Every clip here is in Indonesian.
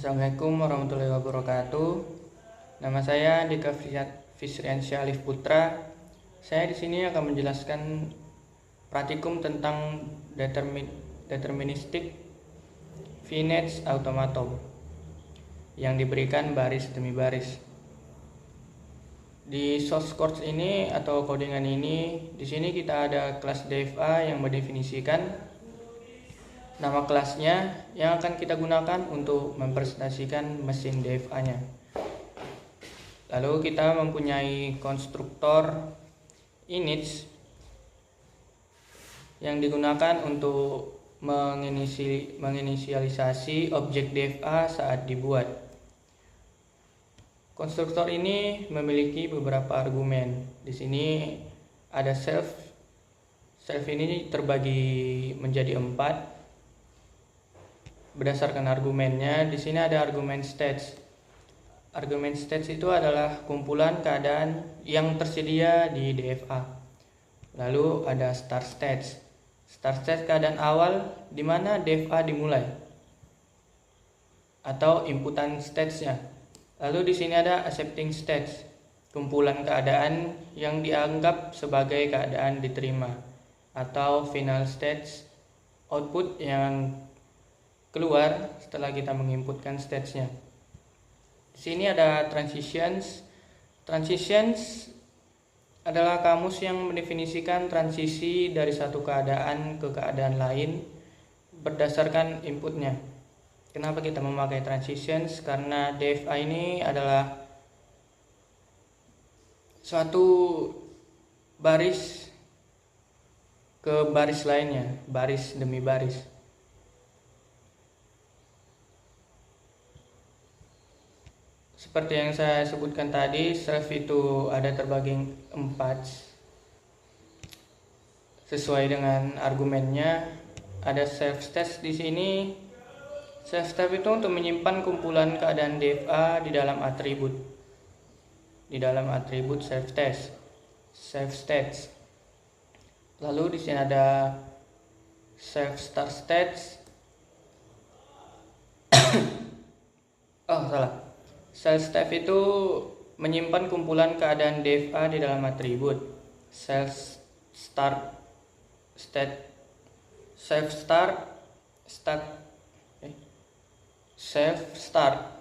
Assalamualaikum warahmatullahi wabarakatuh. Nama saya Dika Fisriansyah Alif Putra. Saya di sini akan menjelaskan praktikum tentang deterministik finite automaton yang diberikan baris demi baris. Di source code ini atau codingan ini, di sini kita ada kelas DFA yang mendefinisikan nama kelasnya yang akan kita gunakan untuk mempresentasikan mesin DFA-nya. Lalu kita mempunyai konstruktor init yang digunakan untuk menginisialisasi objek DFA saat dibuat. Konstruktor ini memiliki beberapa argumen. Di sini ada self. Self ini terbagi menjadi 4. Berdasarkan argumennya, di sini ada argumen states. Argumen states itu adalah kumpulan keadaan yang tersedia di DFA. Lalu ada start states. Start states keadaan awal di mana DFA dimulai atau inputan statesnya. Lalu di sini ada accepting states, kumpulan keadaan yang dianggap sebagai keadaan diterima, atau final states, output yang keluar setelah kita menginputkan statesnya. Di sini ada transitions. Transitions adalah kamus yang mendefinisikan transisi dari satu keadaan ke keadaan lain berdasarkan inputnya. Kenapa kita memakai transitions? Karena DFA ini adalah suatu baris ke baris lainnya, baris demi baris. Seperti yang saya sebutkan tadi, self itu ada terbagi 4 sesuai dengan argumennya. Ada self state di sini. Self state itu untuk menyimpan kumpulan keadaan DFA di dalam atribut. Di dalam atribut self state. Self states. Lalu di sini ada self start states. Salah. Self state itu menyimpan kumpulan keadaan DFA di dalam atribut. Self start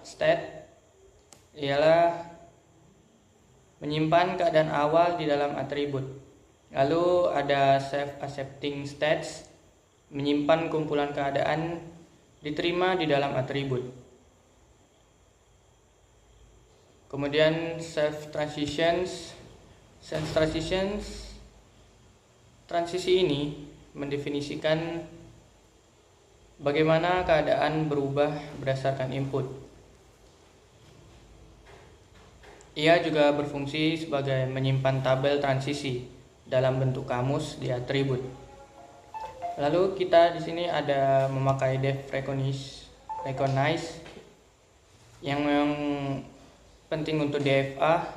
state ialah menyimpan keadaan awal di dalam atribut. Lalu ada self accepting states, menyimpan kumpulan keadaan diterima di dalam atribut. Kemudian self transitions. Transisi ini mendefinisikan bagaimana keadaan berubah berdasarkan input. Ia juga berfungsi sebagai menyimpan tabel transisi dalam bentuk kamus di atribut. Lalu kita di sini ada memakai def recognize yang penting untuk DFA.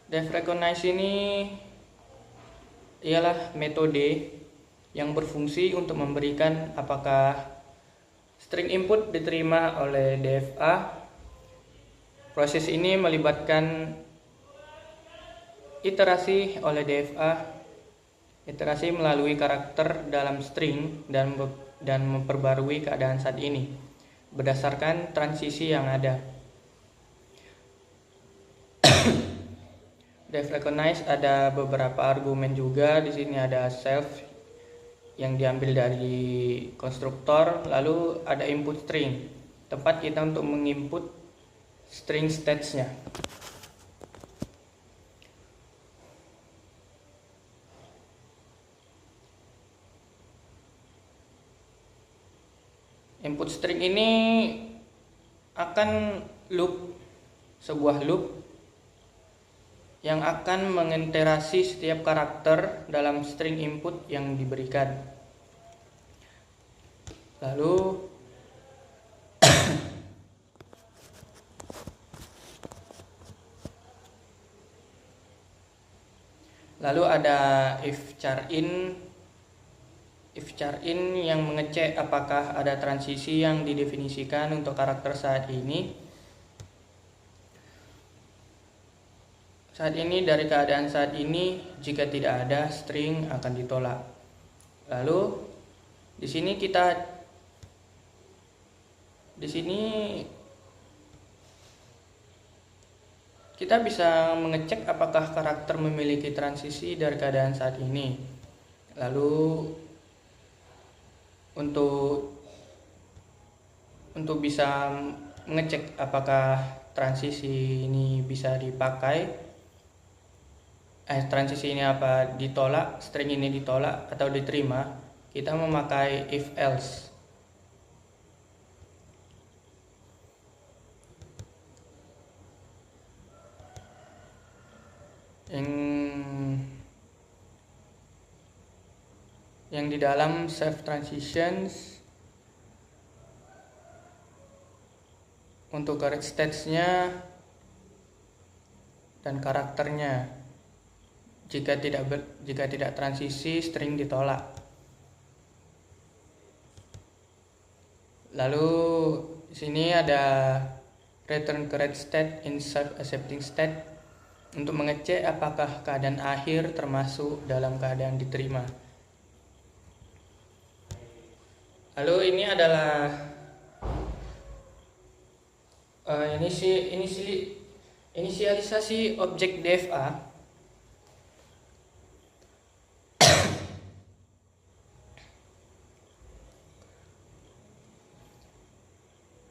Def recognize ini ialah metode yang berfungsi untuk memberikan apakah string input diterima oleh DFA. Proses ini melibatkan iterasi oleh DFA. Iterasi melalui karakter dalam string dan memperbarui keadaan saat ini berdasarkan transisi yang ada. Def recognize ada beberapa argumen juga. Di sini ada self yang diambil dari konstruktor, lalu ada input string, tempat kita untuk menginput string statesnya. Input string ini akan sebuah loop yang akan mengiterasi setiap karakter dalam string input yang diberikan. Lalu ada if char in if char in yang mengecek apakah ada transisi yang didefinisikan untuk karakter saat ini. Saat ini, dari keadaan saat ini, jika tidak ada, string akan ditolak. Lalu di sini kita bisa mengecek apakah karakter memiliki transisi dari keadaan saat ini. Lalu untuk bisa mengecek apakah transisi ini bisa dipakai, transisi ini apa ditolak, string ini ditolak atau diterima, kita memakai if else. Yang di dalam save transitions untuk correct states-nya dan karakternya. Jika tidak transisi, string ditolak. Lalu di sini ada return correct state in self accepting state untuk mengecek apakah keadaan akhir termasuk dalam keadaan diterima. Lalu ini adalah inisialisasi objek DFA.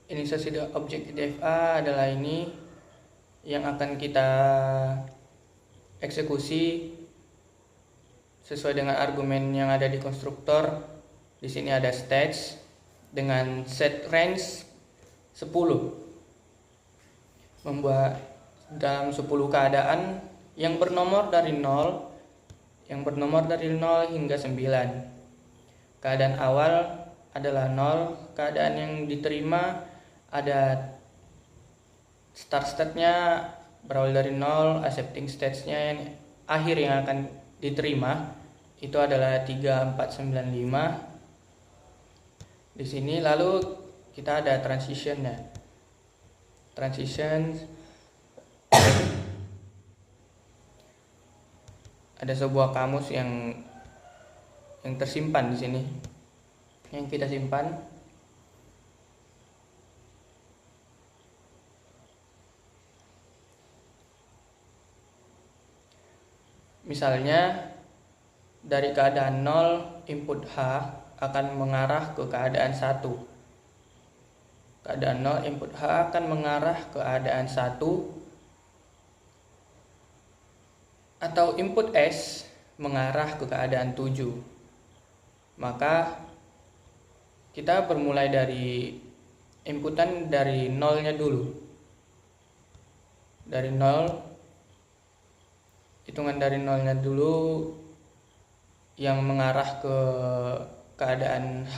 Inisialisasi objek DFA adalah ini yang akan kita eksekusi sesuai dengan argumen yang ada di konstruktor. Di sini ada stats dengan set range 10. Membuat dalam 10 keadaan yang bernomor dari 0 hingga 9. Keadaan awal adalah 0, keadaan yang diterima ada start state-nya berawal dari 0, accepting states-nya yang akhir yang akan diterima itu adalah 3, 4, 9, 5. Di sini lalu kita ada transition-nya. Transition ada sebuah kamus yang tersimpan di sini. Yang kita simpan. Misalnya dari keadaan 0 input H akan mengarah ke keadaan 1. Keadaan 0 input H akan mengarah ke keadaan 1, atau input S mengarah ke keadaan 7. Maka kita bermulai dari inputan dari 0-nya dulu. Dari 0, hitungan dari 0-nya dulu yang mengarah ke keadaan H,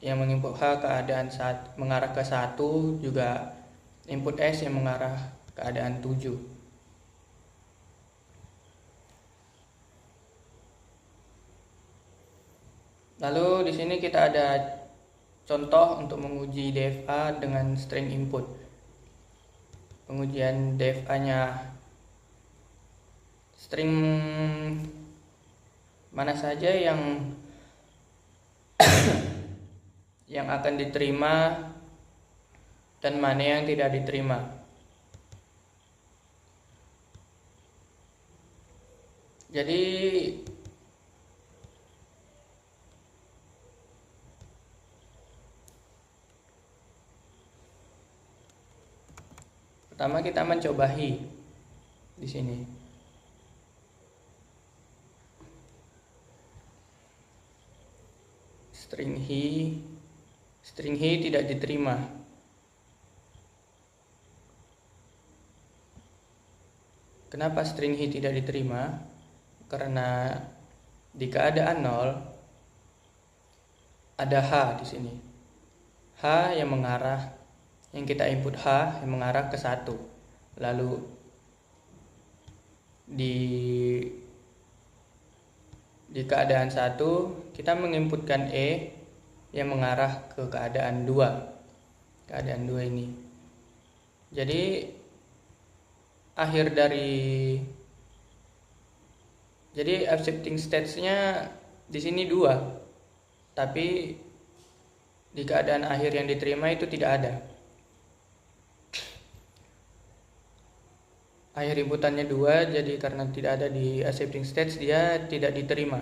yang menginput H keadaan mengarah ke 1, juga input S yang mengarah keadaan 7. Lalu di sini kita ada contoh untuk menguji DFA dengan string input. Pengujian DFA-nya string mana saja yang yang akan diterima dan mana yang tidak diterima. Jadi pertama kita mencoba hi di sini. String hi tidak diterima. Kenapa string hi tidak diterima? Karena di keadaan 0 ada H di sini. H yang kita input H yang mengarah ke 1. Lalu Di keadaan 1 kita menginputkan E yang mengarah ke keadaan 2. Keadaan 2 ini. Jadi accepting states-nya di sini 2. Tapi di keadaan akhir yang diterima itu tidak ada. Akhir inputannya 2, jadi karena tidak ada di accepting states dia tidak diterima.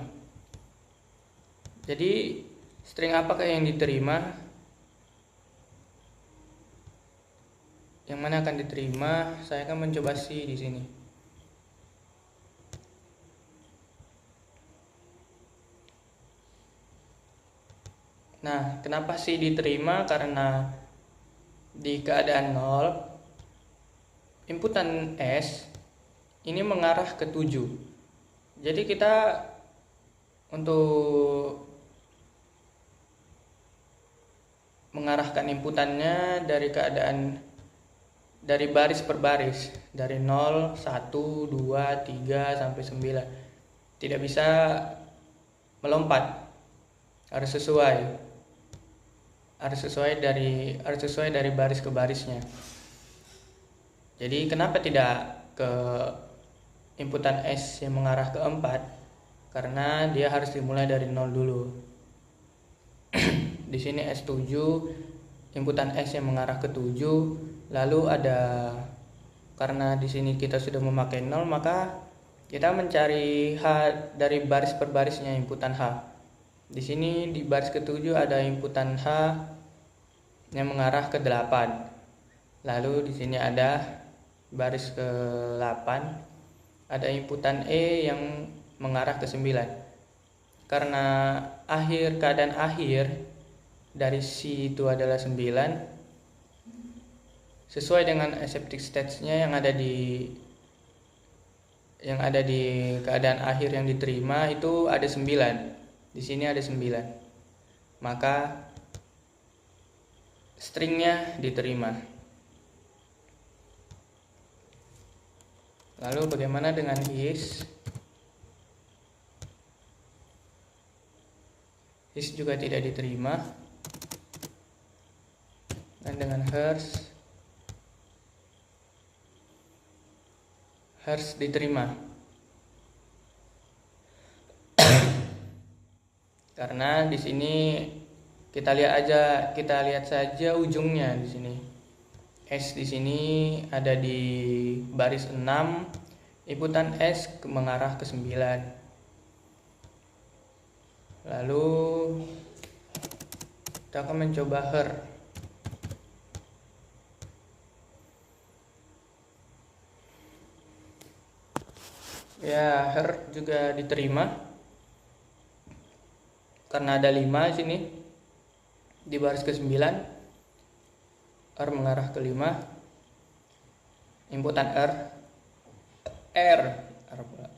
Jadi string apakah yang diterima? Yang mana akan diterima? Saya akan mencoba C di sini. Nah, kenapa C diterima? Karena di keadaan 0 inputan S ini mengarah ke 7. Jadi kita untuk mengarahkan inputannya dari baris per baris, dari 0, 1, 2, 3 sampai 9. Tidak bisa melompat. Harus sesuai dari baris ke barisnya. Jadi kenapa tidak ke inputan S yang mengarah ke 4? Karena dia harus dimulai dari 0 dulu. Di sini S7, inputan S yang mengarah ke 7, lalu karena di sini kita sudah memakai 0, maka kita mencari H dari baris per barisnya inputan H. Di sini di baris ke-7 ada inputan H yang mengarah ke 8. Lalu di sini ada baris ke-8 ada inputan E yang mengarah ke 9. Karena keadaan akhir dari C itu adalah 9, sesuai dengan accepting states-nya yang ada di keadaan akhir yang diterima itu ada 9. Di sini ada 9. Maka stringnya diterima. Lalu bagaimana dengan is? Is juga tidak diterima. Dan dengan hers diterima. Karena di sini kita lihat saja ujungnya di sini. S di sini ada di baris 6, inputan S mengarah ke 9. Lalu kita akan mencoba her. Ya, her juga diterima. Karena ada 5 di sini di baris ke-9. R mengarah ke 5, inputan R pula.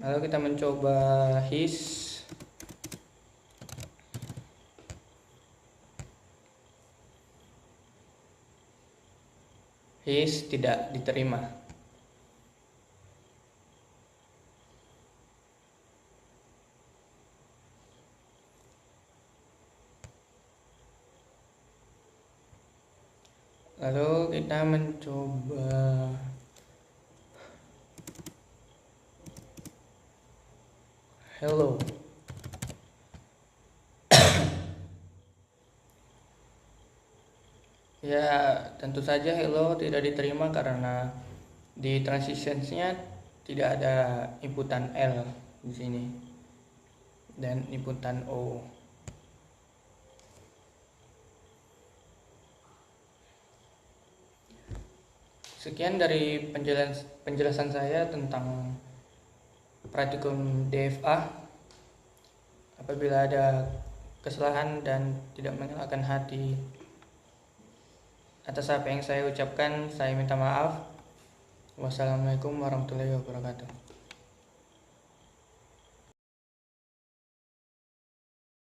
Lalu kita mencoba his. His tidak diterima. Lalu kita mencoba hello. Ya, tentu saja hello tidak diterima karena di transitionsnya tidak ada inputan L di sini dan inputan O. Sekian dari penjelasan saya tentang praktikum DFA. Apabila ada kesalahan dan tidak mengenakan hati atas apa yang saya ucapkan, saya minta maaf. Wassalamualaikum warahmatullahi wabarakatuh.